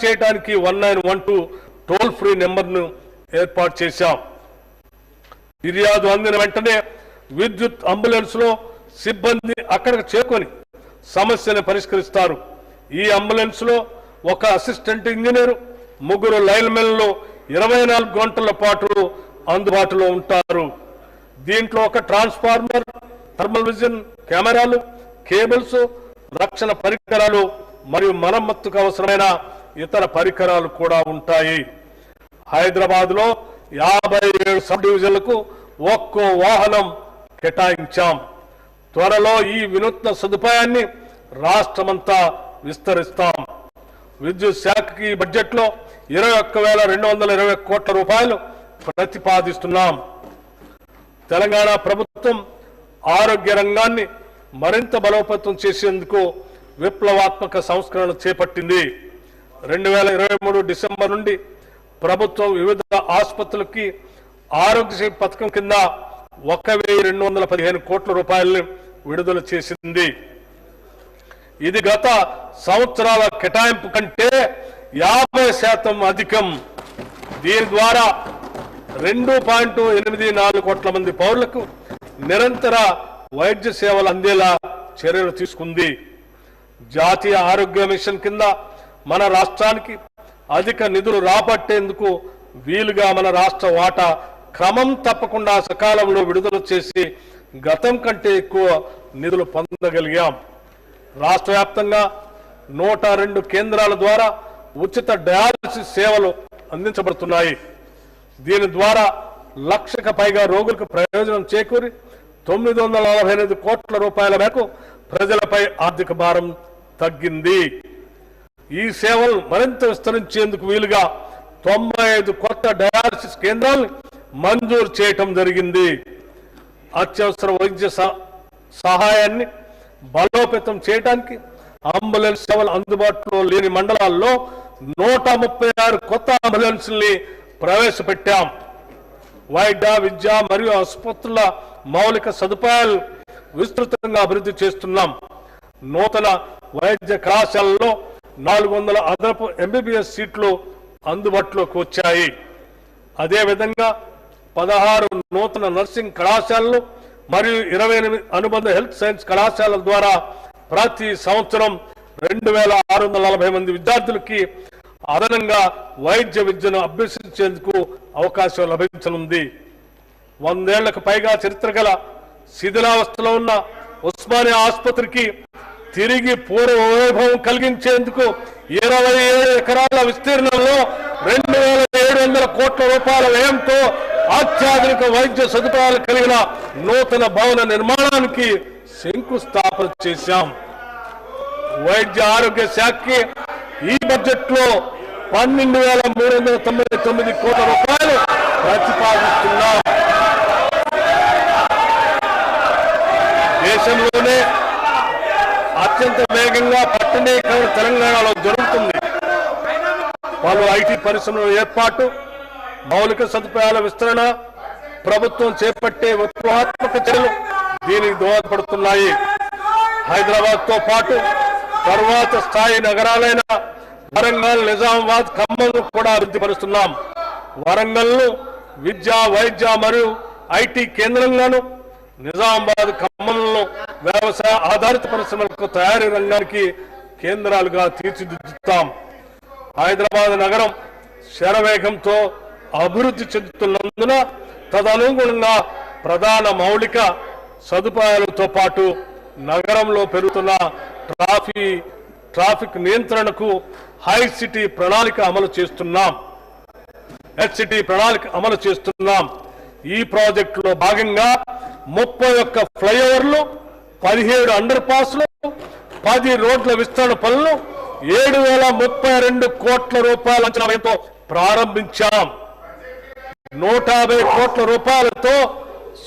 చేయడానికి 1912 toll free నెంబర్ను ఏర్పాటు చేశాం. ఫిర్యాదు అందిన వెంటనే విద్యుత్ అంబులెన్స్ లో సిబ్బంది అక్కడికి చేరుకొని సమస్యను పరిష్కరిస్తారు. ఈ అంబులెన్స్ లో ఒక అసిస్టెంట్ ఇంజనీర్, 3 లైన్మెన్లు 24 గంటల పాటు అందుబాటులో ఉంటారు. దీంట్లో ఒక ట్రాన్స్ఫార్మర్, థర్మల్ విజన్ కెమెరాలు, కేబుల్స్, రక్షణ పరికరాలు మరియు మరమ్మతుకు అవసరమైన ఇతర పరికరాలు కూడా ఉంటాయి. హైదరాబాద్ లో 57 సబ్ డివిజన్లకు ఒక్కో వాహనం కేటాయించాం. త్వరలో ఈ వినూత్న సదుపాయాన్ని రాష్ట్రమంతా విస్తరిస్తాం. విద్యుత్ శాఖకి బడ్జెట్ లో 21,220 కోట్ల రూపాయలు ప్రతిపాదిస్తున్నాం. తెలంగాణ ప్రభుత్వం ఆరోగ్య రంగాన్ని మరింత బలోపేతం చేసేందుకు విప్లవాత్మక సంస్కరణ చేపట్టింది. 2023 డిసెంబర్ నుండి ప్రభుత్వం వివిధ ఆసుపత్రులకి ఆరోగ్యశ్రీ పథకం కింద 1,215 కోట్ల రూపాయలను విడుదల చేసింది. ఇది గత సంవత్సరాల కేటాయింపు కంటే 50% అధికం. దీని ద్వారా 2.84 కోట్ల మంది పౌరులకు నిరంతర వైద్య సేవలు అందేలా చర్యలు తీసుకుంది. జాతీయ ఆరోగ్య మిషన్ కింద మన రాష్ట్రానికి అధిక నిధులు రాబట్టేందుకు వీలుగా మన రాష్ట్ర వాటా క్రమం తప్పకుండా సకాలంలో విడుదల చేసి గతం కంటే ఎక్కువ నిధులు పొందగలిగాం. రాష్ట్ర వ్యాప్తంగా 102 కేంద్రాల ద్వారా ఉచిత డయాలసిస్ సేవలు అందించబడుతున్నాయి. దీని ద్వారా 1,00,000కు పైగా రోగులకు ప్రయోజనం చేకూరి 948 కోట్ల రూపాయల మేరకు ప్రజలపై ఆర్థిక భారం తగ్గింది. ఈ సేవలు మరింత విస్తరించేందుకు వీలుగా 95 కొత్త డయాలసిస్ కేంద్రాలను మంజూరు చేయటం జరిగింది. అత్యవసర వైద్య సహాయాన్ని బలోపేతం చేయడానికి అంబులెన్స్ సేవలు అందుబాటులో లేని మండలాల్లో 136 కొత్త అంబులెన్స్ని ప్రవేశపెట్టాం. వైద్య, విద్య మరియు ఆసుపత్రుల మౌలిక సదుపాయాలు విస్తృతంగా అభివృద్ధి చేస్తున్నాం. నూతన వైద్య కళాశాలలో 400 అదనపు MBBS సీట్లు అందుబాటులోకి వచ్చాయి. అదేవిధంగా 16 నూతన నర్సింగ్ కళాశాలలు మరియు 28 అనుబంధ హెల్త్ సైన్స్ కళాశాలల ద్వారా ప్రతి సంవత్సరం 2,640 మంది విద్యార్థులకి అదనంగా వైద్య విద్యను అభ్యసించేందుకు అవకాశం లభించనుంది. 100 ఏళ్లకు పైగా చరిత్ర గల శిథిలావస్థలో ఉన్న ఉస్మానియా ఆసుపత్రికి తిరిగి పూర్వ వైభవం కలిగించేందుకు 27 ఎకరాల విస్తీర్ణంలో 2,700 కోట్ల రూపాయల వ్యయంతో అత్యాధునిక వైద్య సదుపాయాలు కలిగిన నూతన భవన నిర్మాణానికి శంకుస్థాపన చేశాం. వైద్య ఆరోగ్య శాఖకి ఈ బడ్జెట్ లో 12,399 కోట్ల రూపాయలు ప్రతిపాదిస్తున్నాం. దేశంలోనే అత్యంత వేగంగా పట్టణీకరణ తెలంగాణలో జరుగుతుంది. పలు IT పరిశ్రమల ఏర్పాటు, మౌలిక సదుపాయాల విస్తరణ, ప్రభుత్వం చేపట్టే విప్లవాత్మక చర్యలు దీనికి దోహదపడుతున్నాయి. హైదరాబాద్ తో పాటు తర్వాత స్థాయి నగరాలైన వరంగల్, నిజామాబాద్, ఖమ్మం కూడా అభివృద్ధి పరుస్తున్నాం. వరంగల్ ను విద్య, వైద్య మరియు IT కేంద్రంగాను, నిజామాబాద్, ఖమ్మంలో వ్యవసాయ ఆధారిత పరిశ్రమలకు తయారీ రంగానికి కేంద్రాలుగా తీర్చిదిద్దుతాం. హైదరాబాద్ నగరం శరవేగంతో అభివృద్ధి చెందుతున్నందున తదనుగుణంగా ప్రధాన మౌలిక సదుపాయాలతో పాటు నగరంలో పెరుగుతున్న ట్రాఫిక్ నియంత్రణకు హై సిటీ ప్రణాళిక అమలు చేస్తున్నాం. HCT ప్రణాళిక అమలు చేస్తున్నాం. ఈ ప్రాజెక్టులో భాగంగా 31 ఫ్లైఓవర్లు, 17 అండర్ పాస్లు, 10 రోడ్ల విస్తరణ పనులు 7,032 కోట్ల రూపాయల అంచనా వ్యయంతో ప్రారంభించాం. 150 కోట్ల రూపాయలతో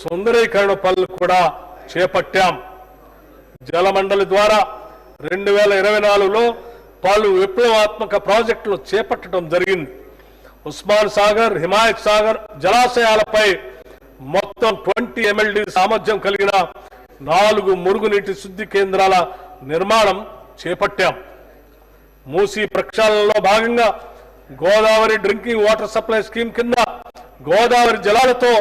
సుందరీకరణ పనులు కూడా చేపట్టాం. జలమండలి ద్వారా 2024లో పలు విప్లవాత్మక ప్రాజెక్టులు చేపట్టడం జరిగింది. ఉస్మాన్ సాగర్, హిమాయత్ సాగర్ జలాశయాలపై మొత్తం 20 MLD సామర్థ్యం కలిగిన 4 మురుగునీటి శుద్ధి కేంద్రాల నిర్మాణం చేపట్టాం. మూసీ ప్రక్షాళనలో భాగంగా Godavari drinking water supply scheme కింద గోదావరి జలాలతో